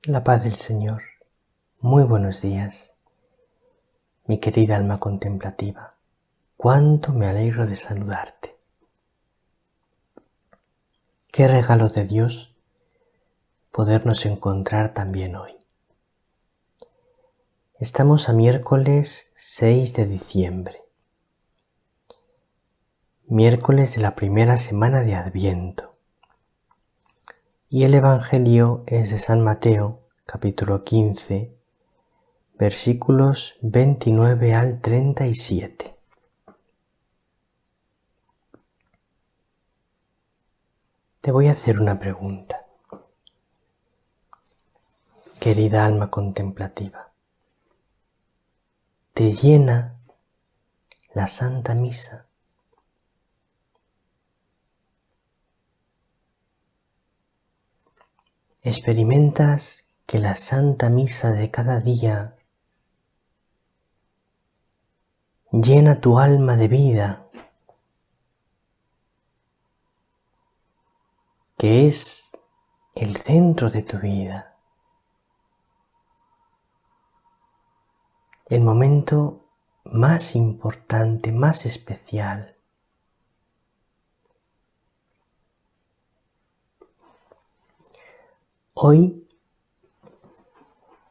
La paz del Señor. Muy buenos días, mi querida alma contemplativa. Cuánto me alegro de saludarte. Qué regalo de Dios podernos encontrar también hoy. Estamos a miércoles 6 de diciembre, miércoles de la primera semana de Adviento. Y el Evangelio es de San Mateo, capítulo 15, versículos 29 al 37. Te voy a hacer una pregunta, querida alma contemplativa. ¿Te llena la Santa Misa? ¿Experimentas que la Santa Misa de cada día llena tu alma de vida, que es el centro de tu vida? El momento más importante, más especial. Hoy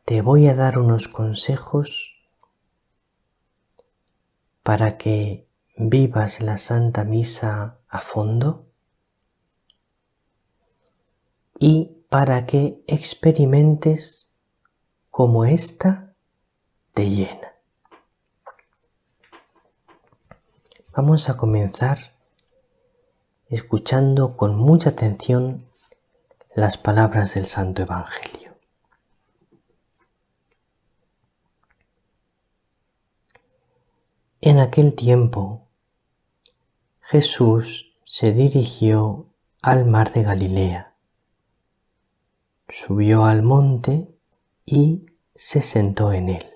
te voy a dar unos consejos para que vivas la Santa Misa a fondo y para que experimentes cómo ésta te llena. Vamos a comenzar escuchando con mucha atención las palabras del Santo Evangelio. En aquel tiempo, Jesús se dirigió al mar de Galilea, subió al monte y se sentó en él.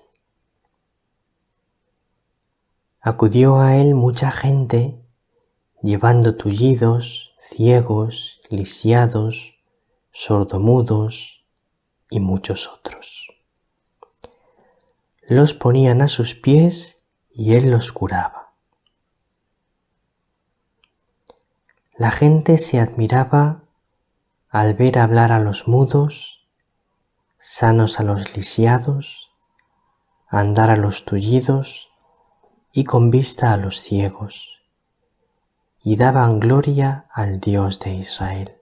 Acudió a él mucha gente, llevando tullidos, ciegos, lisiados, sordomudos y muchos otros. Los ponían a sus pies y él los curaba. La gente se admiraba al ver hablar a los mudos, sanos a los lisiados, andar a los tullidos y con vista a los ciegos, y daban gloria al Dios de Israel.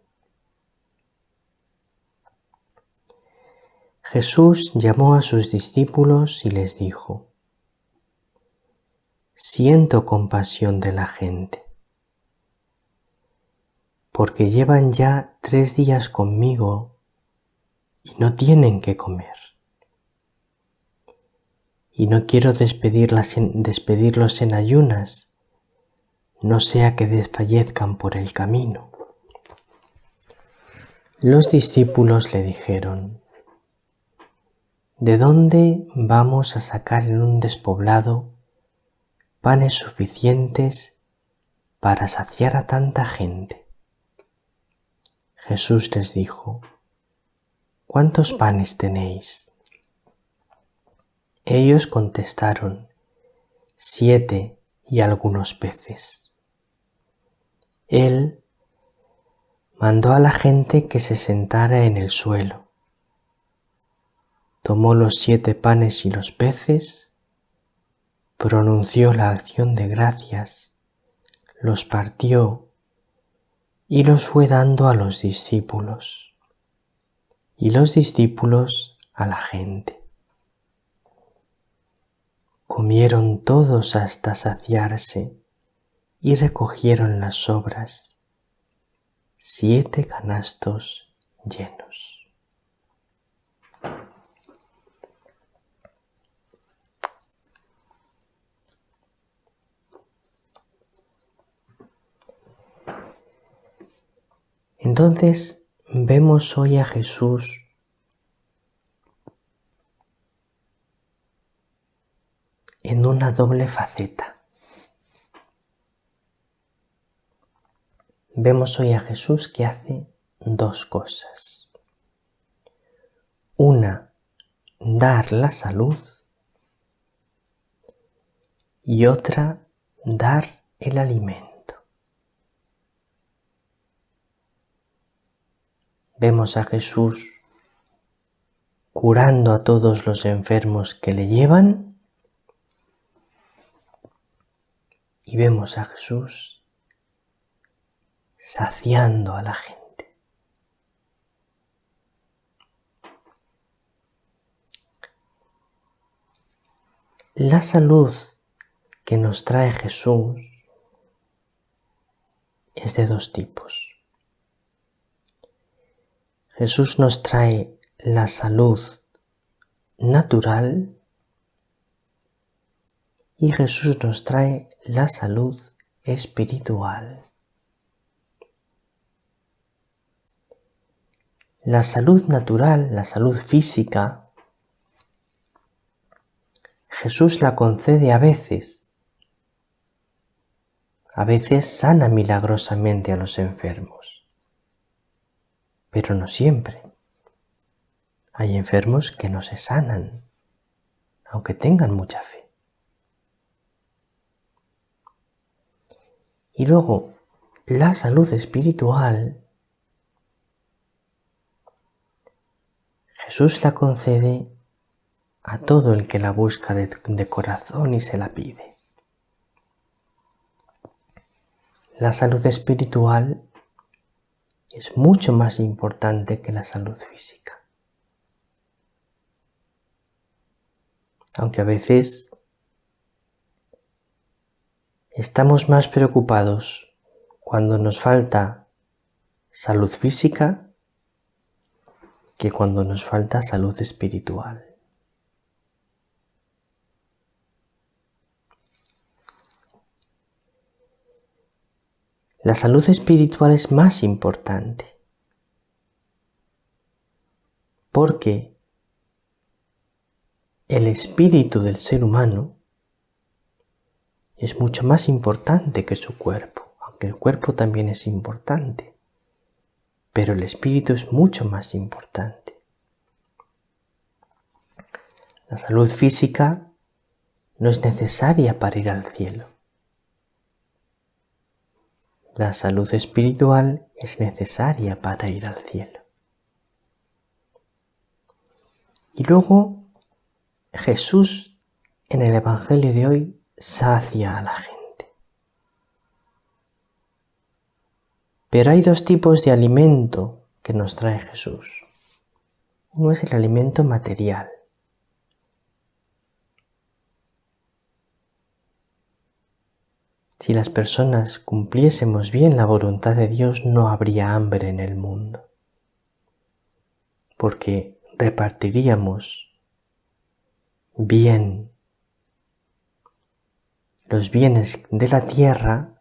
Jesús llamó a sus discípulos y les dijo: Siento compasión de la gente, porque llevan ya 3 días conmigo y no tienen qué comer. Y no quiero despedirlos en ayunas, no sea que desfallezcan por el camino. Los discípulos le dijeron: ¿De dónde vamos a sacar en un despoblado panes suficientes para saciar a tanta gente? Jesús les dijo: ¿Cuántos panes tenéis? Ellos contestaron: 7 y algunos peces. Él mandó a la gente que se sentara en el suelo. Tomó los 7 panes y los peces, pronunció la acción de gracias, los partió y los fue dando a los discípulos, y los discípulos a la gente. Comieron todos hasta saciarse y recogieron las sobras, 7 canastos llenos. Entonces vemos hoy a Jesús en una doble faceta. Vemos hoy a Jesús que hace 2 cosas. Una, dar la salud y otra, dar el alimento. Vemos a Jesús curando a todos los enfermos que le llevan y vemos a Jesús saciando a la gente. La salud que nos trae Jesús es de dos tipos. Jesús nos trae la salud natural y Jesús nos trae la salud espiritual. La salud natural, la salud física, Jesús la concede a veces. A veces sana milagrosamente a los enfermos, pero no siempre. Hay enfermos que no se sanan, aunque tengan mucha fe. Y luego, la salud espiritual, Jesús la concede a todo el que la busca de corazón y se la pide. La salud espiritual es mucho más importante que la salud física. Aunque a veces estamos más preocupados cuando nos falta salud física que cuando nos falta salud espiritual. La salud espiritual es más importante porque el espíritu del ser humano es mucho más importante que su cuerpo, aunque el cuerpo también es importante, pero el espíritu es mucho más importante. La salud física no es necesaria para ir al cielo. La salud espiritual es necesaria para ir al cielo. Y luego Jesús en el Evangelio de hoy sacia a la gente. Pero hay dos tipos de alimento que nos trae Jesús. Uno es el alimento material. Si las personas cumpliésemos bien la voluntad de Dios, no habría hambre en el mundo, porque repartiríamos bien los bienes de la tierra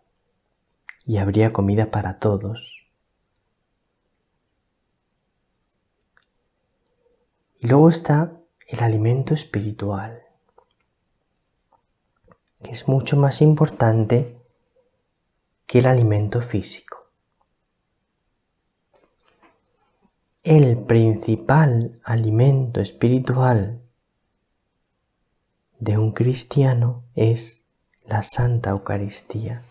y habría comida para todos. Y luego está el alimento espiritual, que es mucho más importante que el alimento físico. El principal alimento espiritual de un cristiano es la Santa Eucaristía,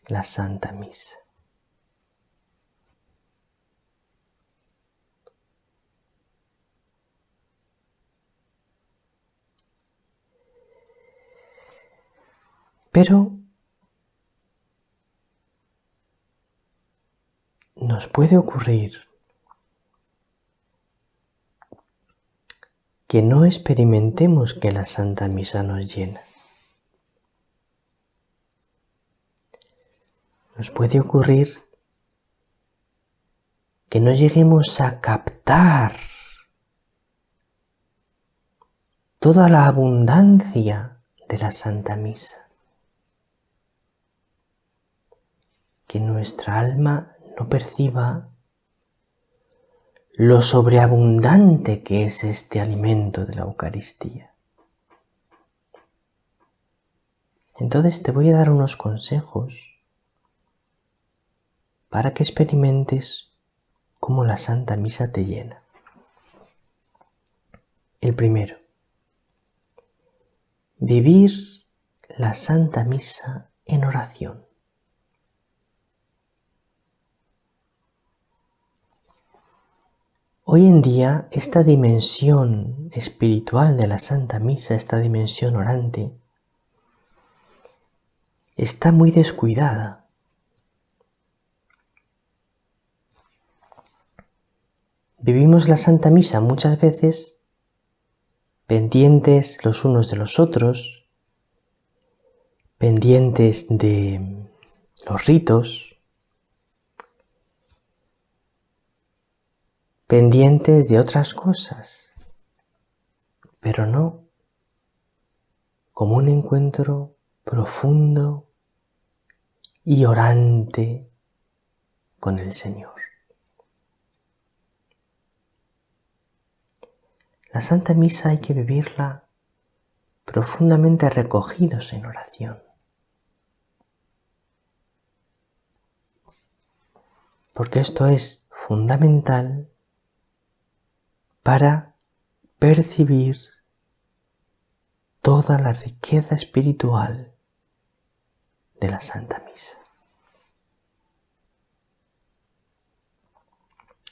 la Santa Misa. Pero nos puede ocurrir que no experimentemos que la Santa Misa nos llena. Nos puede ocurrir que no lleguemos a captar toda la abundancia de la Santa Misa. Que nuestra alma no perciba lo sobreabundante que es este alimento de la Eucaristía. Entonces te voy a dar unos consejos para que experimentes cómo la Santa Misa te llena. El primero, vivir la Santa Misa en oración. Hoy en día esta dimensión espiritual de la Santa Misa, esta dimensión orante, está muy descuidada. Vivimos la Santa Misa muchas veces pendientes los unos de los otros, pendientes de los ritos, pendientes de otras cosas, pero no como un encuentro profundo y orante con el Señor. La Santa Misa hay que vivirla profundamente recogidos en oración. Porque esto es fundamental para percibir toda la riqueza espiritual de la Santa Misa.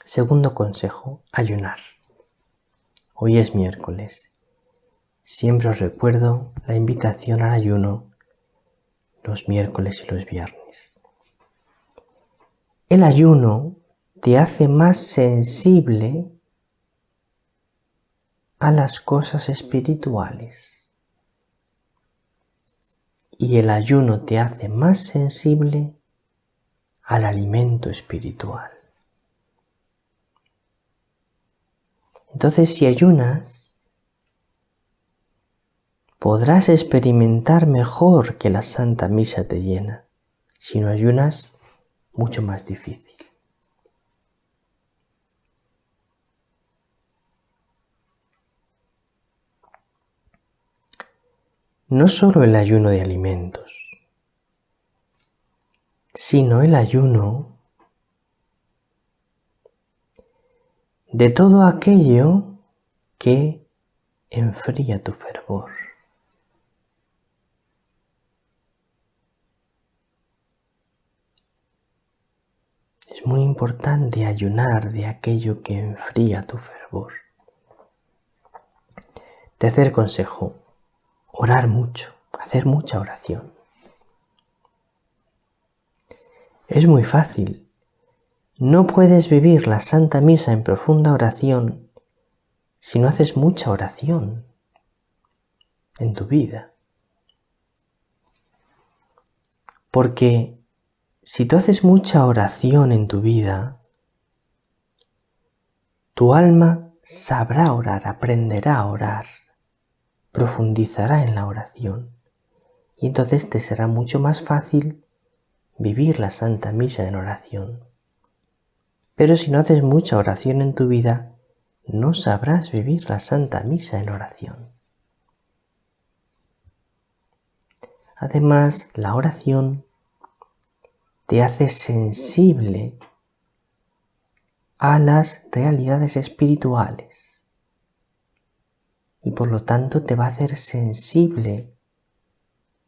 Segundo consejo, ayunar. Hoy es miércoles. Siempre os recuerdo la invitación al ayuno los miércoles y los viernes. El ayuno te hace más sensible a las cosas espirituales. Y el ayuno te hace más sensible al alimento espiritual. Entonces, si ayunas, podrás experimentar mejor que la Santa Misa te llena. Si no ayunas, mucho más difícil. No solo el ayuno de alimentos, sino el ayuno de todo aquello que enfría tu fervor. Es muy importante ayunar de aquello que enfría tu fervor. Tercer consejo, orar mucho, hacer mucha oración. Es muy fácil. No puedes vivir la Santa Misa en profunda oración si no haces mucha oración en tu vida. Porque si tú haces mucha oración en tu vida, tu alma sabrá orar, aprenderá a orar, profundizará en la oración. Y entonces te será mucho más fácil vivir la Santa Misa en oración. Pero si no haces mucha oración en tu vida, no sabrás vivir la Santa Misa en oración. Además, la oración te hace sensible a las realidades espirituales y por lo tanto te va a hacer sensible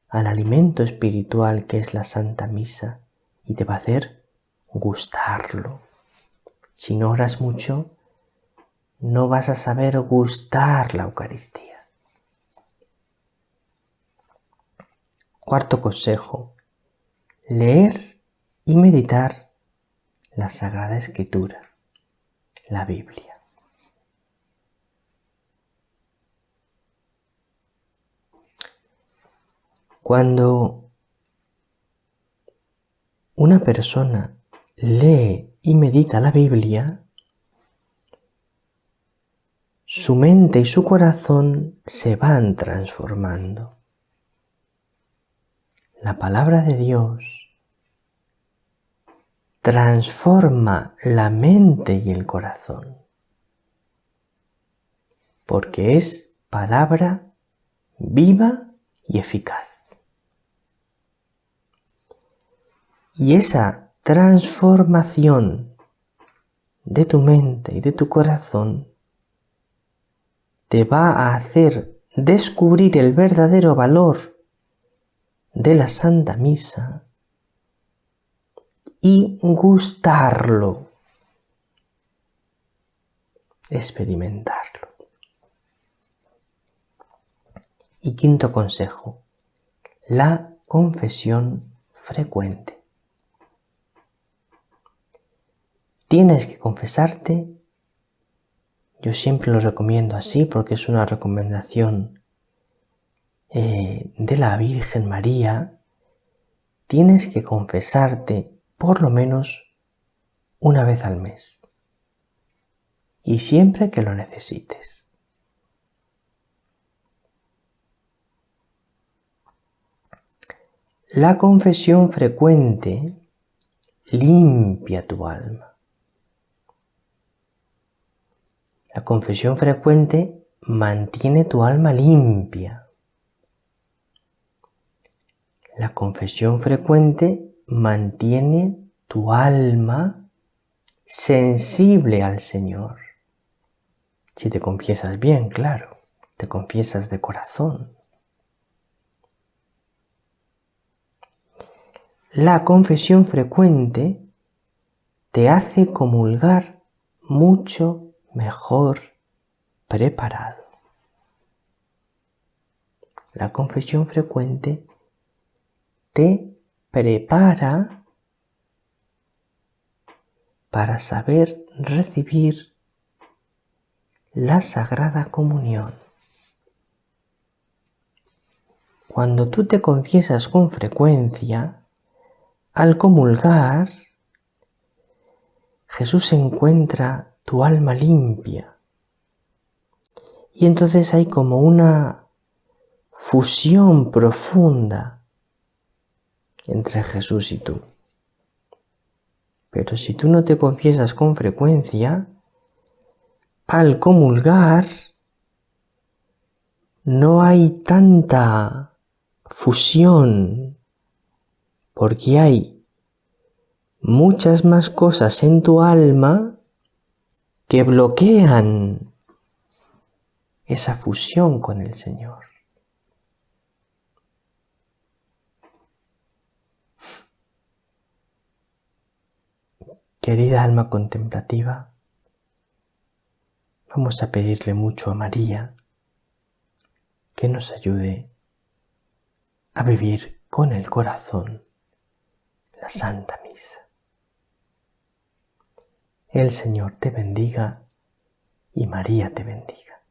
al alimento espiritual que es la Santa Misa y te va a hacer gustarlo. Si no oras mucho, no vas a saber gustar la Eucaristía. Cuarto consejo, leer y meditar la Sagrada Escritura, la Biblia. Cuando una persona lee y medita la Biblia, su mente y su corazón se van transformando. La palabra de Dios transforma la mente y el corazón, porque es palabra viva y eficaz. Y esa transformación de tu mente y de tu corazón te va a hacer descubrir el verdadero valor de la Santa Misa y gustarlo, experimentarlo. Y quinto consejo, la confesión frecuente. Tienes que confesarte, yo siempre lo recomiendo así porque es una recomendación de la Virgen María, tienes que confesarte por lo menos una vez al mes y siempre que lo necesites. La confesión frecuente limpia tu alma. La confesión frecuente mantiene tu alma limpia. La confesión frecuente mantiene tu alma sensible al Señor. Si te confiesas bien, claro, te confiesas de corazón. La confesión frecuente te hace comulgar mucho mejor preparado. La confesión frecuente te prepara para saber recibir la Sagrada Comunión. Cuando tú te confiesas con frecuencia, al comulgar, Jesús encuentra tu alma limpia y entonces hay como una fusión profunda entre Jesús y tú. Pero si tú no te confiesas con frecuencia, al comulgar no hay tanta fusión porque hay muchas más cosas en tu alma que bloquean esa fusión con el Señor. Querida alma contemplativa, vamos a pedirle mucho a María que nos ayude a vivir con el corazón la Santa Misa. El Señor te bendiga y María te bendiga.